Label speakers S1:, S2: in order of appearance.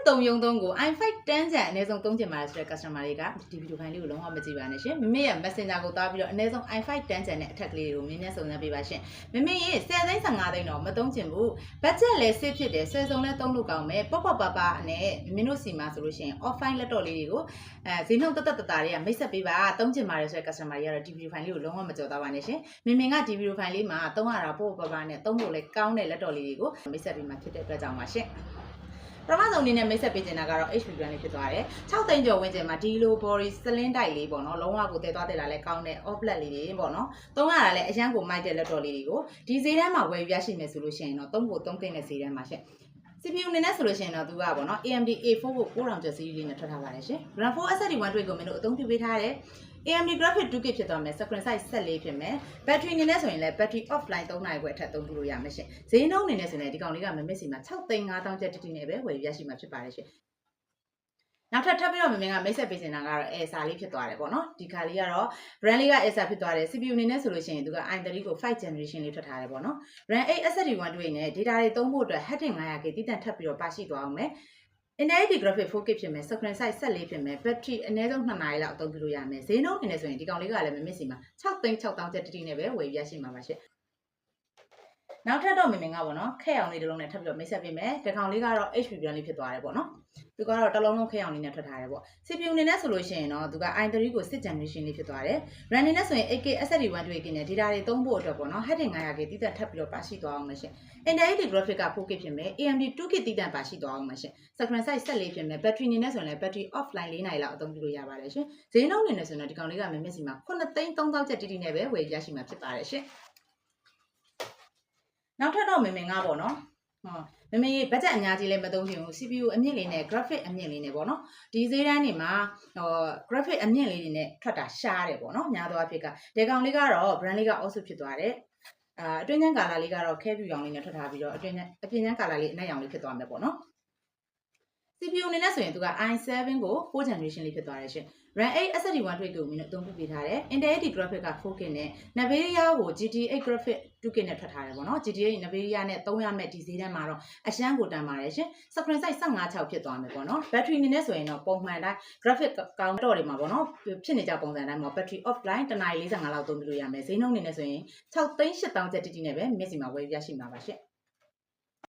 S1: 3ရုံ3ကို i5 10ကျန်အနည်းဆုံး3ကျန်ပါဆိုတဲ့ customer တွေကဒီဗီဒီယိုဖိုင်လေးကိုလုံးဝမကြည့်ပါနဲ့ရှင်မမေရဲ့ messenger ကိုသွားပြီးတော့အနည်းဆုံး i5 10ကျန်တဲ့အထက်ကလေးတွေကိုမြင်မြင်စုံစမ်းပေးပါရှင်မမေရဲ့10သိန်း15သိန်းတော့မသုံးချင်ဘူး budget လည်း safe ဖြစ်တယ်ဆွဲစုံလည်းသုံးလို့ကောင်းမယ်ပေါ့ပါနဲ့မင်းတို့စီမှာဆိုလို့ရှိရင် offline လက်တော့လေးတွေကိုဈေးနှုန်းတသက်တွေကမိတ်ဆက်ပေးပါသုံးချင်ပါတယ်ဆိုတဲ့ customer တွေကတော့ဒီဗီဒီယိုဖိုင်လေးကိုလုံးဝမကြော်သားပါနဲ့ရှင်မင်းကဒီဗီဒီယိုဖိုင်လေးမှာသုံးရတာပေါ့ပါနဲ့သုံးလို့လည်းကောင်းတဲ့လက်တော့လေးတွေကိုမိတ်ဆက်ပေးမှာဖြစ်တဲ့အတွက်ကြောင့်ပါရှင်ပထမဆုံးအနေနဲ့မိတ်ဆက်ပေးချင်တာကတော့ HP brand လေးဖြစ်သွားတယ်6သိန်းကျော်ဝန်းကျင်မှာဒီလို body slim တိုက်လေးပေါ့နော်လုံးဝကိုတည်သွားတယ်လာလဲကောင်းတဲ့ off black လေးတွေပေါ့နော်သုံးရတာလဲအရန်ကိုမိုက်တဲ့လက်တော်လေးတွေကိုဒီဈေးတန်းမှာဝယ်ရရှိမယ်ဆိုလို့ရှိရင်တော့3ကို3သိန်းနဲ့ဈေးတန်းမှာရှင့် CPU အနေနဲ့ဆိုလို့ရှိရင်တော့သူကပေါ့နော် AMD A4 ကို9000ကျော် series လေးနဲ့ထွက်ထားပါတယ်ရှင် RAM 4 SSD 128ကိုမင်းတို့အသုံးပြုပေးထားတယ် AMD graphic 2K ဖြစ်သွားမယ် screen size 14ဖြစ်မယ် battery အနေနဲ့ဆိုရင်လည်း battery offline 3နိုင်ခွဲအထက်သုံးပြုလို့ရမယ်ရှင်ဈေးနှုန်းအနေနဲ့ဆိုရင်ဒီကောင်လေးကမမစ်စီမှာ6သိန်း5000ကျပ်တိနဲ့ပဲဝယ်ရရှိမှာဖြစ်ပါတယ်ရှင်နောက်ထပ်ပြီးတော့မင်းကမိတ်ဆက်ပေးနေတာကတော့ Acer လေးဖြစ်သွားတယ်ပေါ့နော်ဒီခါလေးကတော့ brand လေးက Acer ဖြစ်သွားတယ် CPU အနေနဲ့ဆိုလို့ရှိရင်သူက i3 ကို5 generation လေးထွက်ထားတယ်ပေါ့နော် RAM 8 SSD 128နဲ့ data တွေသုံးဖို့အတွက် heading 900K တည်တံ့ထပ်ပြီးတော့ပါရှိသွားအောင်မယ်Intelligent graphic 4K ဖြစ်မယ် screen size 14ဖြစ်မယ် battery အနည်းဆုံး2နာရီလောက်အသုံးပြုလို့ရမယ်ဈေးနှုန်းအနေနဲ့ဆိုရင်ဒီကောင်လေးကလည်းမမစ်စီမှာ6သိန်း6000ကျပ်တိနဲ့ပဲဝယ်ရရှိမှာပါရှင့်နောက်ထပ်တော့မင်းကပေါ့နော်ခက်အောင်လေးတစ်လုံးနဲ့ထပ်ပြီးတော့မိတ်ဆက်ပေးမယ်ဒီကောင်လေးကတော့ HP brand လေးဖြစ်သွားတယ်ပေါ့နော်သူကတော့တစ်လုံးလုံးခက်အောင်လေးနဲ့ထွက်ထားတယ်ပေါ့ CPU အနေနဲ့ဆိုလို့ရှိရင်တော့သူက i3 ကို6 generation လေးဖြစ်သွားတယ် RAM အနေနဲ့ဆိုရင် 8K SSD 128K နဲ့ data တွေသုံးဖို့အတွက်ပေါ့နော် heading 900K တည်တံ့ထပ်ပြီးတော့ပါရှိသွားအောင်မယ်ရှင် Intelligent graphic က 4K ဖြစ်မယ် AMD 2K တည်တံ့ပါရှိသွားအောင်မယ်ရှင် screen size 14ဖြစ်မယ် battery အနေနဲ့ဆိုရင်လည်း battery offline 4နိုင်လောက်အသုံးပြုလို့ရပါတယ်ရှင်ဈေးနှုန်းအနေနဲ့ဆိုရင်တော့ဒီကောင်လေးကမမစ်စီမှာ9သိန်း3000ကျပ်တိနဲ့ပဲဝယ်ရရှိမှာဖြစ်ပါတယ်ရှင်နောက်ထပ်တော့မင်းကပေါ့နော်မမေဘတ်ဂျက်အများကြီးလည်းမသုံးချင်ဘူး CPU အမြင့်လေးနဲ့ graphic အမြင့်လေးနဲ့ပေါ့နော်ဒီဈေးတန်းတွေမှာgraphic အမြင့်လေးတွေနဲ့ထွက်တာရှားတယ်ပေါ့နော်များသောအားဖြင့်ကဒီကောင်လေးကတော့ brand လေးက also ဖြစ်သွားတယ်အတွင်းချမ်းကာလာလေးကတော့ခဲဖြူရောင်လေးနဲ့ထွက်ထားပြီးတော့အပြင်ချမ်းကာလာလေးအနက်ရောင်လေးဖြစ်သွားမယ်ပေါ့နော် CPU အနေနဲ့ဆိုရင်သူက i7 ကို4 generation လေးဖြစ်သွားတယ်ရှင် RAM 8 SSD 128ကိုမင်းတို့အသုံးပြုပေးထားတယ် Intelligent graphic က 4K နဲ့ Nvidia ကို GT8 graphic 2K နဲ့ထွက်ထားတယ်ပေါ့နော် GT8 Nvidia နဲ့သုံးရမယ့်ဒီဈေးတန်းမှာတော့အရှမ်းကိုတန်ပါတယ်ရှင် screen size 15.6ဖြစ်သွားမယ်ပေါ့နော် battery အနေနဲ့ဆိုရင်တော့ပုံမှန်တိုင်း graphic ကောင်းတော့တွေမှာပေါ့နော်ဖြစ်နေကြပုံစံတိုင်းမှာ battery offline တနာရီ45လောက်သုံးပြလို့ရမယ်ဈေးနှုန်းအနေနဲ့ဆိုရင်6သိန်း8000ကျပ်တိနဲ့ပဲမျက်စိမှာဝယ်ရရှိမှာပါရှင်